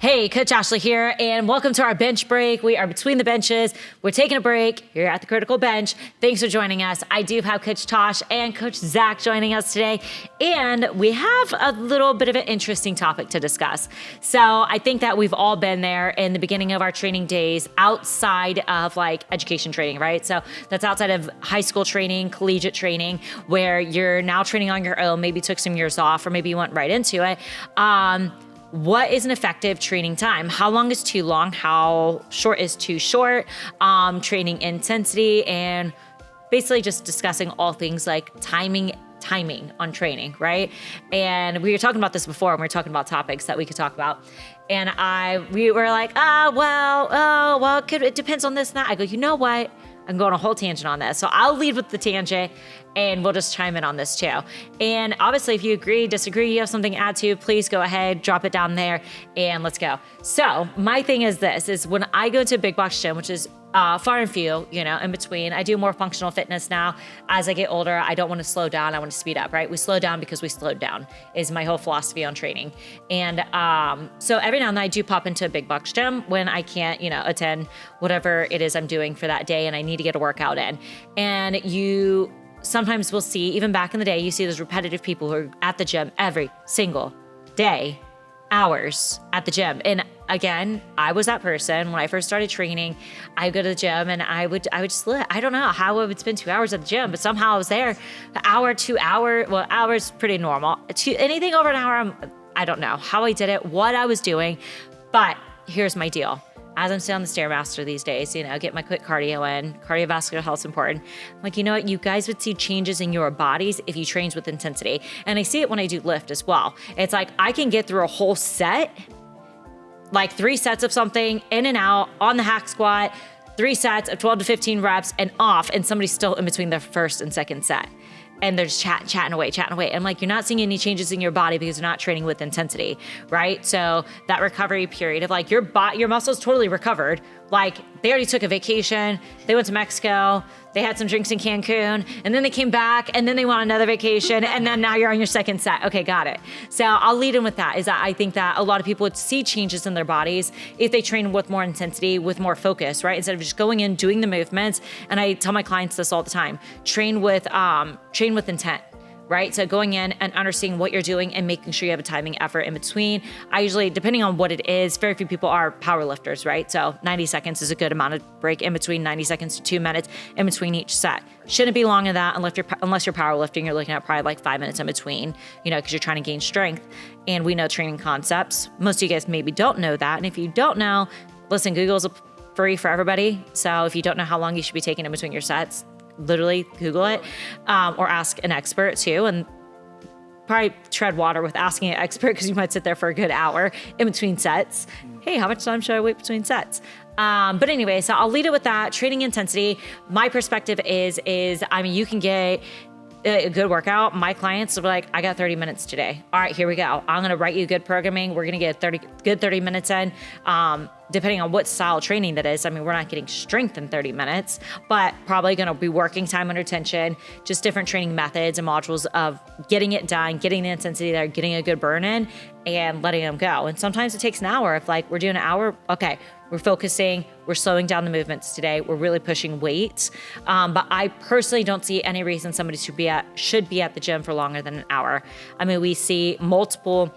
Hey, Coach Ashley here, and welcome to our bench break. We are between the benches. We're taking a break here at the Critical Bench. Thanks for joining us. I do have Coach Tosh and Coach Zach joining us today, and we have a little bit of an interesting topic to discuss. So I think that we've all been there in the beginning of our training days outside of like education training, right? So that's outside of high school training, collegiate training, where you're now training on your own, maybe took some years off, or maybe you went right into it. What is an effective training time? How long is too long? How short is too short? Training intensity, and basically just discussing all things like timing on training, right? And we were talking about this before, and we were talking about topics that we could talk about. And we were like, it depends on this and that. I go, you know what? I'm going a whole tangent on this. So I'll lead with the tangent and we'll just chime in on this too. And obviously, if you agree, disagree, you have something to add to, please go ahead, drop it down there and let's go. So my thing is this, is when I go to a big box gym, which is far and few, in between. I do more functional fitness now. As I get older, I don't want to slow down. I want to speed up, right? We slow down because we slowed down is my whole philosophy on training. And so every now and then I do pop into a big box gym when I can't, attend whatever it is I'm doing for that day and I need to get a workout in. And you sometimes will see, even back in the day, you see those repetitive people who are at the gym every single day, hours at the gym. And again, I was that person when I first started training. I would go to the gym and I would just I don't know how I would spend 2 hours at the gym, but somehow I was there an hour, 2 hour. Well, hours pretty normal. Anything over an hour, I don't know how I did it, what I was doing. But here's my deal. As I'm sitting on the Stairmaster these days, get my quick cardio in. Cardiovascular health is important. I'm like, you know what? You guys would see changes in your bodies if you train with intensity. And I see it when I do lift as well. It's like I can get through a whole set, like 3 sets of something, in and out, on the hack squat, 3 sets of 12 to 15 reps and off, and somebody's still in between their first and second set. And they're just chatting away. I'm like, you're not seeing any changes in your body because you're not training with intensity, right? So that recovery period of like your muscles totally recovered. Like they already took a vacation. They went to Mexico. They had some drinks in Cancun, and then they came back, and then they went on another vacation, and then now you're on your second set. Okay, got it. So I'll lead in with that, is that I think that a lot of people would see changes in their bodies if they train with more intensity, with more focus, right? Instead of just going in, doing the movements. And I tell my clients this all the time, train with intent. Right? So going in and understanding what you're doing and making sure you have a timing effort in between. I usually, depending on what it is, very few people are power lifters, right? So 90 seconds is a good amount of break in between, 90 seconds to 2 minutes in between each set. Shouldn't be longer than that unless you're powerlifting. You're looking at probably like 5 minutes in between, because you're trying to gain strength. And we know training concepts. Most of you guys maybe don't know that. And if you don't know, listen, Google's free for everybody. So if you don't know how long you should be taking in between your sets, literally Google it, or ask an expert too, and probably tread water with asking an expert because you might sit there for a good hour in between sets. Hey, how much time should I wait between sets? But anyway, so I'll lead it with that. Training intensity. My perspective is you can get a good workout. My clients will be like, I got 30 minutes today. All right, here we go. I'm going to write you good programming. We're going to get 30 minutes in. Depending on what style of training that is. We're not getting strength in 30 minutes, but probably going to be working time under tension, just different training methods and modules of getting it done, getting the intensity there, getting a good burn in and letting them go. And sometimes it takes an hour. If like we're doing an hour, okay, we're focusing, we're slowing down the movements today. We're really pushing weights. But I personally don't see any reason somebody should be at the gym for longer than an hour. We see multiple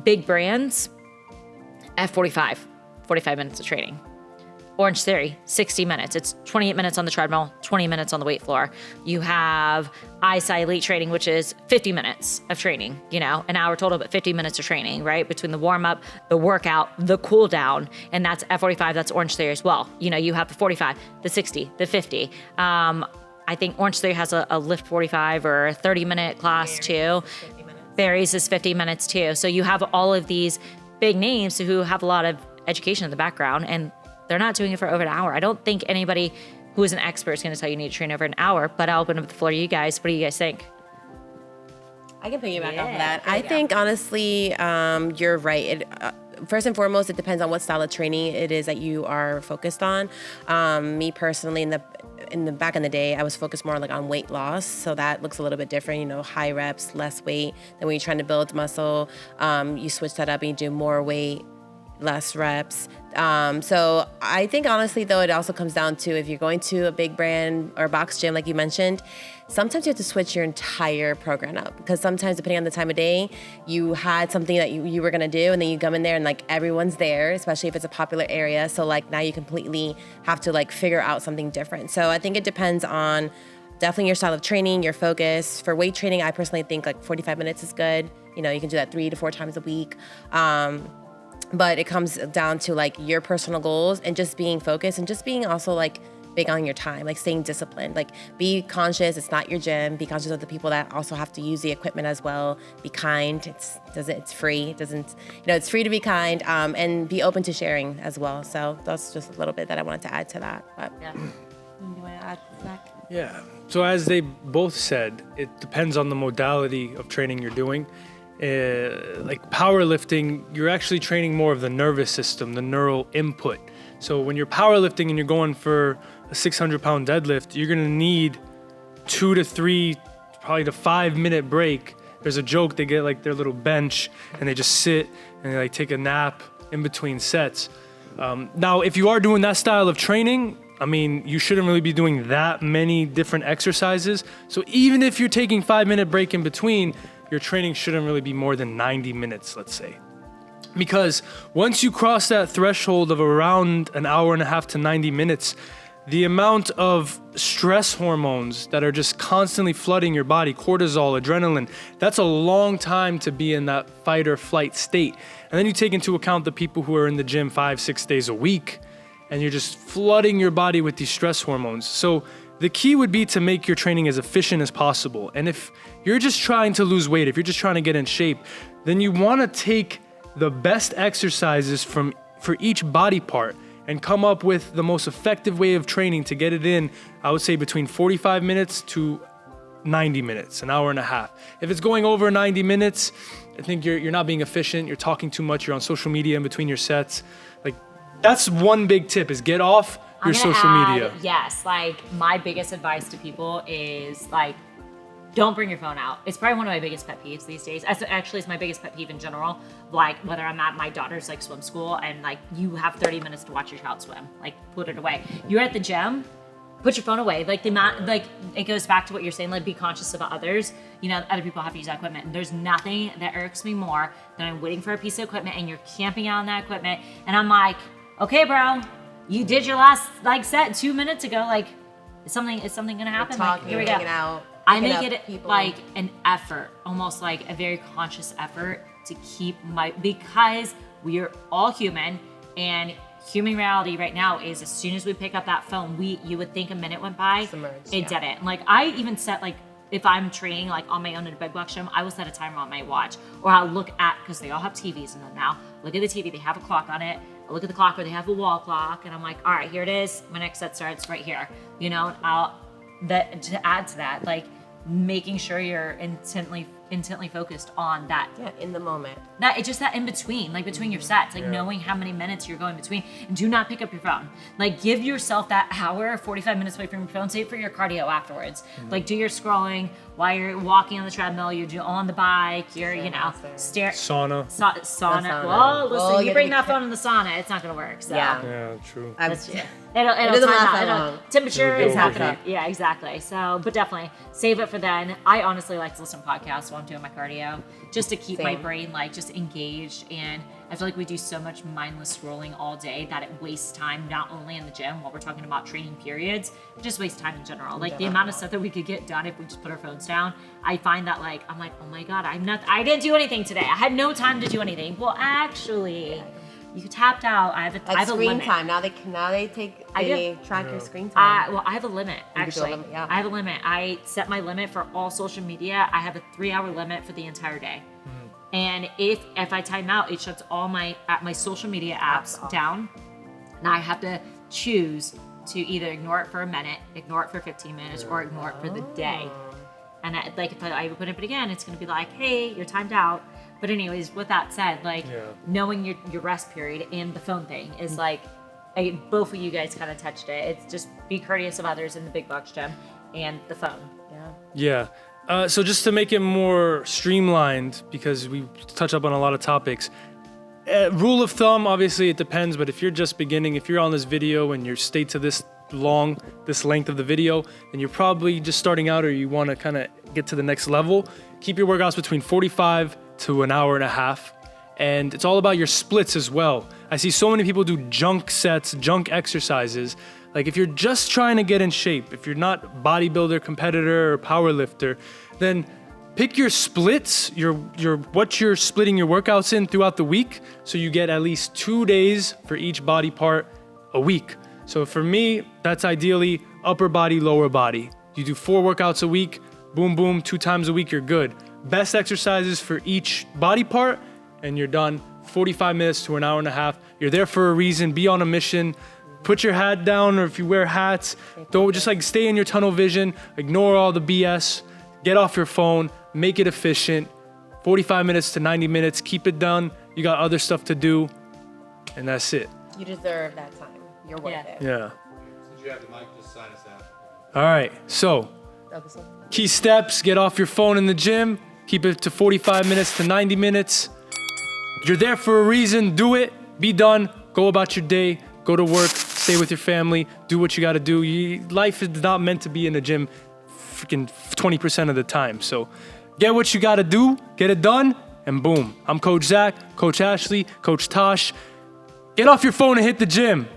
big brands at 45 minutes of training. Orange Theory, 60 minutes. It's 28 minutes on the treadmill, 20 minutes on the weight floor. You have ISI Elite Training, which is 50 minutes of training, an hour total, but 50 minutes of training, right? Between the warm up, the workout, the cool down. And that's at 45, that's Orange Theory as well. You have the 45, the 60, the 50. I think Orange Theory has a lift 45 or a 30-minute class too. Barry's is 50 minutes too. So you have all of these big names who have a lot of education in the background, and they're not doing it for over an hour. I don't think anybody who is an expert is going to tell you need to train over an hour, but I'll open up the floor to you guys. What do you guys think? I can piggyback off of that. I think, honestly, you're right. First and foremost, it depends on what style of training it is that you are focused on. Me personally, in the back in the day, I was focused more like on weight loss. So that looks a little bit different, high reps, less weight. Then when you're trying to build muscle, you switch that up and you do more weight, less reps. So I think honestly though, it also comes down to if you're going to a big brand or box gym, like you mentioned, sometimes you have to switch your entire program up, because sometimes depending on the time of day, you had something that you were gonna do, and then you come in there and like everyone's there, especially if it's a popular area. So like now you completely have to like figure out something different. So I think it depends on definitely your style of training, your focus. For weight training, I personally think like 45 minutes is good. You know, you can do that 3 to 4 times a week. But it comes down to like your personal goals and just being focused and just being also like big on your time, like staying disciplined. Like be conscious, it's not your gym. Be conscious of the people that also have to use the equipment as well. Be kind. It's free. It's free to be kind, and be open to sharing as well. So that's just a little bit that I wanted to add to that. But Yeah. you want to add to that? Yeah. So as they both said, it depends on the modality of training you're doing. Like powerlifting, you're actually training more of the nervous system, the neural input. So when you're powerlifting and you're going for a 600-pound deadlift, you're gonna need 2 to 3, probably to 5-minute break. There's a joke, they get like their little bench and they just sit and they like take a nap in between sets. Now, if you are doing that style of training, I mean, you shouldn't really be doing that many different exercises. So even if you're taking 5-minute break in between, your training shouldn't really be more than 90 minutes, let's say. Because once you cross that threshold of around an hour and a half to 90 minutes, the amount of stress hormones that are just constantly flooding your body, cortisol, adrenaline, that's a long time to be in that fight or flight state. And then you take into account the people who are in the gym 5-6 days a week, and you're just flooding your body with these stress hormones. So the key would be to make your training as efficient as possible. And if you're just trying to lose weight, if you're just trying to get in shape, then you want to take the best exercises for each body part and come up with the most effective way of training to get it in, I would say between 45 minutes to 90 minutes, an hour and a half. If it's going over 90 minutes, I think you're not being efficient, you're talking too much, you're on social media in between your sets. Like, that's one big tip, is get off your social media. Yes, like my biggest advice to people is like, don't bring your phone out. It's probably one of my biggest pet peeves these days. Actually, it's my biggest pet peeve in general. Like whether I'm at my daughter's like swim school and like you have 30 minutes to watch your child swim, like put it away. You're at the gym, put your phone away. Like the amount, like it goes back to what you're saying, like be conscious about others. You know, other people have to use that equipment. And there's nothing that irks me more than I'm waiting for a piece of equipment and you're camping out on that equipment. And I'm like, okay, bro, you did your last like set 2 minutes ago. Like, is something gonna happen? Talking, like, here we go. Out, I make it like an effort, almost like a very conscious effort to keep because we are all human, and human reality right now is as soon as we pick up that phone, you would think a minute went by, it didn't. Like I even set like, if I'm training like on my own in a big box gym, I will set a timer on my watch, or I'll look at, because they all have TVs in them now, look at the TV, they have a clock on it. I look at the clock where they have a wall clock, and I'm like, all right, here it is. My next set starts right here. You know, to add to that, like making sure you're intently focused on that. Yeah, in the moment. It's just that in between, like between your sets, like knowing how many minutes you're going between, and do not pick up your phone. Like give yourself that hour, 45 minutes away from your phone. Save it for your cardio afterwards. Like do your scrolling while you're walking on the treadmill, you're on the bike, you're, Sauna. Sauna. Well, listen, you bring that phone in the sauna, it's not gonna work. So. Yeah, true. It'll doesn't time last out. that long. Temperature It'll is go happening. overheat. Yeah, exactly. So, but definitely save it for then. I honestly like to listen to podcasts while I'm doing my cardio, just to keep my brain like just engaged. And I feel like we do so much mindless scrolling all day that it wastes time, not only in the gym while we're talking about training periods, it just wastes time in general. Like the amount of stuff that we could get done if we just put our phones down. I find that like, I'm like, oh my God, I didn't do anything today. I had no time to do anything. Well, actually, you tapped out. I have a screen limit. time. Now they track your screen I time. have a limit, actually. I have a limit. I set my limit for all social media. I have a 3-hour limit for the entire day. And if I time out, it shuts all my social media apps down. Now I have to choose to either ignore it for a minute, ignore it for 15 minutes, or ignore it for the day. And if I open it again, it's going to be like, hey, you're timed out. But anyways, with that said, like knowing your rest period and the phone thing is like, both of you guys kind of touched it. It's just be courteous of others in the big box gym and the phone. Yeah. So just to make it more streamlined, because we touch up on a lot of topics, Rule of thumb, obviously it depends, but if you're just beginning, if you're on this video and you're stayed to this length of the video, then you're probably just starting out or you want to kind of get to the next level. Keep your workouts between 45 to an hour and a half. And it's all about your splits as well. I see so many people do junk sets, junk exercises. Like if you're just trying to get in shape, if you're not bodybuilder, competitor, or power lifter, then pick your splits, what you're splitting your workouts in throughout the week, so you get at least 2 days for each body part a week. So for me, that's ideally upper body, lower body. You do 4 workouts a week, boom, boom, 2 times a week, you're good. Best exercises for each body part, and you're done. 45 minutes to an hour and a half. You're there for a reason, be on a mission. Put your hat down, or if you wear hats, don't just like stay in your tunnel vision, ignore all the BS, get off your phone, make it efficient. 45 minutes to 90 minutes, keep it done. You got other stuff to do, and that's it. You deserve that time. You're worth it. Yeah. Since you have the mic, just sign us out. All right, so key steps, get off your phone in the gym, keep it to 45 minutes to 90 minutes. You're there for a reason, do it, be done, go about your day, go to work, stay with your family, do what you gotta do. Life is not meant to be in the gym freaking 20% of the time. So get what you gotta do, get it done, and boom. I'm Coach Zach, Coach Ashley, Coach Tosh. Get off your phone and hit the gym.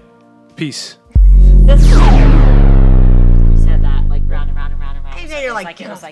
Peace. You said that like round and round and round and round. And then you're like, it was like